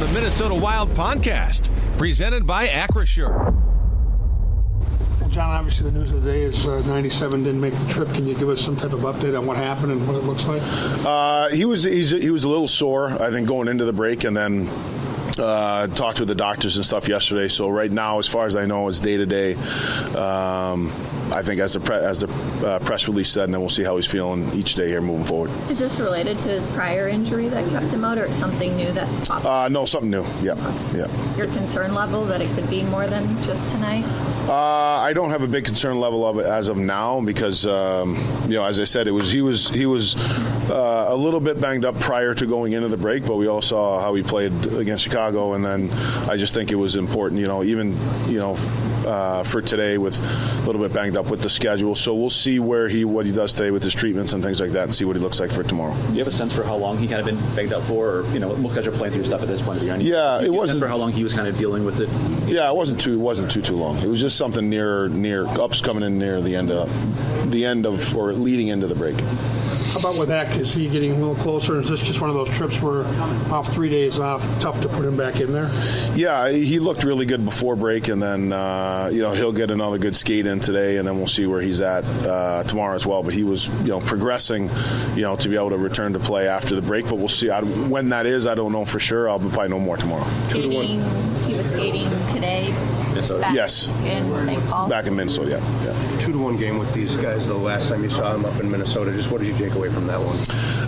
the Minnesota Wild podcast, presented by Acrisure. John, obviously the news of the day is 97 didn't make the trip. Can you give us some type of update on what happened and what it looks like? He was a little sore, I think, going into the break, and then talked with the doctors and stuff yesterday. So right now, as far as I know, it's day to day. I think as the press release said, and then we'll see how he's feeling each day here moving forward. Is this related to his prior injury that kept him out, or something new that's popped up? No, something new. Yeah. Your concern level that it could be more than just tonight? I don't have a big concern level of it as of now because, as I said, he was a little bit banged up prior to going into the break, but we all saw how he played against Chicago, and then I just think it was important, for today with a little bit banged up with the schedule. So we'll see what he does today with his treatments and things like that, and see what he looks like for tomorrow. Do you have a sense for how long he kind of been banged up for, or because you're playing through stuff at this point? Yeah, it wasn't for how long he was kind of dealing with it. Yeah, it wasn't too long. It was just something near ups coming in near the end of or leading into the break. How about with that? Is he getting a little closer? Is this just one of those trips where off 3 days off, tough to put him back in there? Yeah, he looked really good before break, and then he'll get another good skate in today, and then we'll see where he's at tomorrow as well. But he was progressing, to be able to return to play after the break. But we'll see when that is. I don't know for sure. I'll probably know more tomorrow. He was skating today. Yes. In St. Paul. Back in Minnesota. Yeah. 2-1 game with these guys. The last time you saw them up in Minnesota, just what did you take away from that one?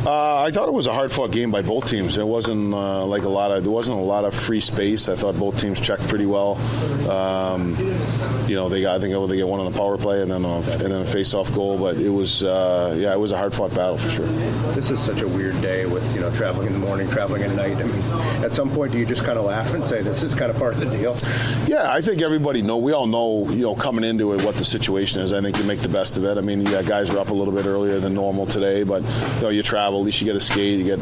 I thought it was a hard-fought game by both teams. It wasn't there wasn't a lot of free space. I thought both teams checked pretty well. They get one on the power play and then a face-off goal. But it was it was a hard-fought battle for sure. This is such a weird day with traveling in the morning, traveling at night. I mean, at some point, do you just kind of laugh and say this is kind of part of the deal? Yeah, I think everybody we all know, coming into it what the situation is. I think you make the best of it. I mean, guys are up a little bit earlier than normal today, but you travel, at least you get a skate, you get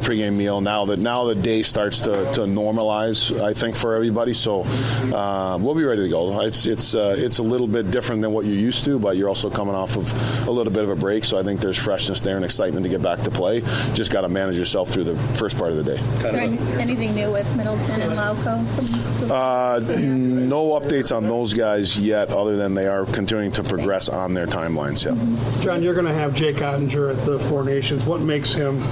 pregame meal. Now the day starts to normalize, I think, for everybody. So we'll be ready to go. It's a little bit different than what you're used to, but you're also coming off of a little bit of a break. So I think there's freshness there and excitement to get back to play. Just got to manage yourself through the first part of the day. Is there anything new with Middleton and Lauko? No updates on those guys yet, other than they are continuing to progress on their timelines. Yeah. John, you're going to have Jake Ottinger at the Four Nations. What makes him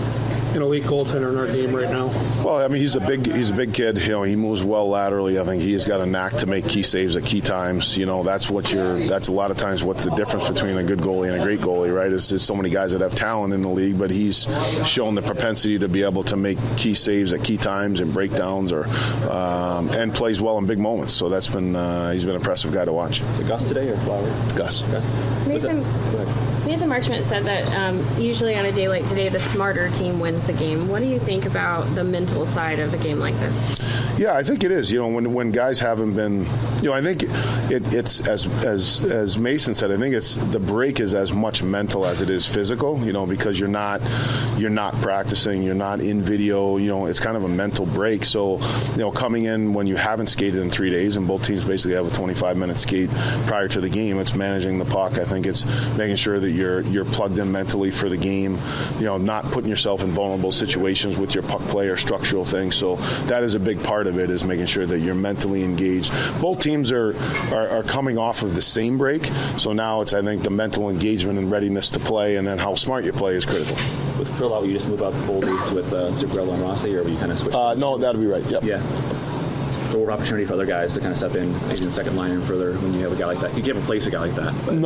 an elite goaltender in our game right now? Well, I mean, he's a big kid. He moves well laterally. I think he's got a knack to make key saves at key times. That's a lot of times what's the difference between a good goalie and a great goalie, right? There's so many guys that have talent in the league, but he's shown the propensity to be able to make key saves at key times and breakdowns, and plays well in big moments. So that's been he's been an impressive guy to watch. Is it Gus today or Flower? Gus. Mason Marchment said that usually on a day like today, the smarter team wins the game. What do you think about the mental side of a game like this? Yeah, I think it is. When guys haven't been, I think it's as Mason said. I think it's the break is as much mental as it is physical. Because you're not practicing, you're not in video. It's kind of a mental break. So, coming in when you haven't skated in 3 days, and both teams basically have a 25-minute skate prior to the game. It's managing the puck. I think it's making sure that you're plugged in mentally for the game. Not putting yourself in vulnerable situations with your puck play or structural things. So that is a big part of it, is making sure that you're mentally engaged. Both teams are coming off of the same break. So now it's, I think, the mental engagement and readiness to play, and then how smart you play is critical. With Krill out, you just move up boldly with Zuccarello and Rossi, or will you kind of switch? No, that'll be right. Yep. Yeah. Door opportunity for other guys to kind of step in, maybe in the second line and further when you have a guy like that. You can't replace a guy like that. You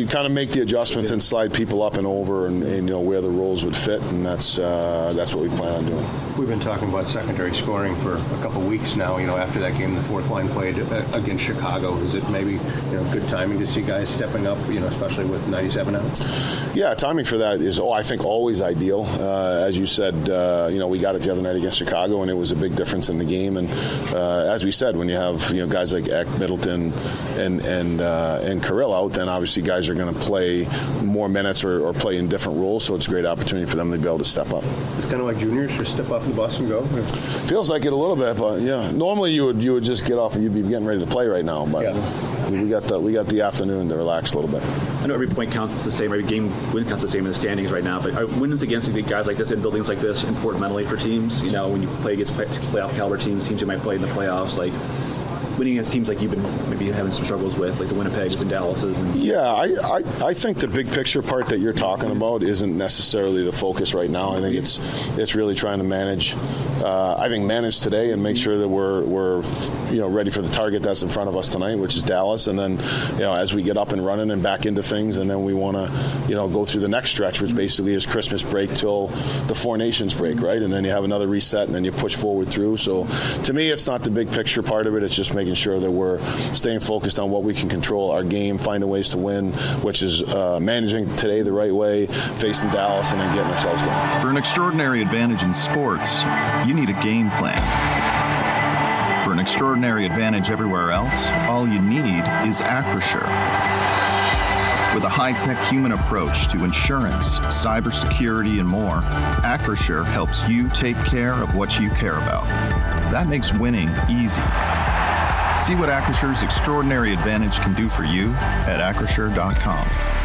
kind of make the adjustments and slide people up and over, and where the roles would fit, and that's what we plan on doing. We've been talking about secondary scoring for a couple weeks now. After that game, the fourth line played against Chicago. Is it maybe good timing to see guys stepping up, especially with 97 out? Yeah, timing for that is, I think, always ideal. As you said, we got it the other night against Chicago, and it was a big difference in the game. And as we said, when you have guys like Eck, Middleton, and Kirill out, then obviously guys are going to play more minutes or play in different roles. So it's a great opportunity for them to be able to step up. It's kind of like juniors, just step off the bus and go. Feels like it a little bit, but yeah. Normally you would just get off and you'd be getting ready to play right now. But We got the afternoon to relax a little bit. I know every point counts the same, every game win counts the same in the standings right now, but are wins against guys like this in buildings like this important mentally for teams? You know, when you play against playoff caliber teams you might play in the playoffs, like winning against teams like you've been maybe having some struggles with, like the Winnipegs and Dallases. Yeah, I think the big picture part that you're talking about isn't necessarily the focus right now. I think it's really trying to manage today and make sure that we're ready for the target that's in front of us tonight, which is Dallas, and then as we get up and running and back into things, and then we want to go through the next stretch, which basically is Christmas break till the Four Nations break, right? And then you have another reset, and then you push forward through. So to me, it's not the big picture part of it. It's just making sure that we're staying focused on what we can control, our game, finding ways to win, which is managing today the right way, facing Dallas, and then getting ourselves going. For an extraordinary advantage in sports, you need a game plan. For an extraordinary advantage everywhere else, all you need is Acrisure. With a high-tech human approach to insurance, cybersecurity, and more, Acrisure helps you take care of what you care about. That makes winning easy. See what Acrisure's extraordinary advantage can do for you at Acrisure.com.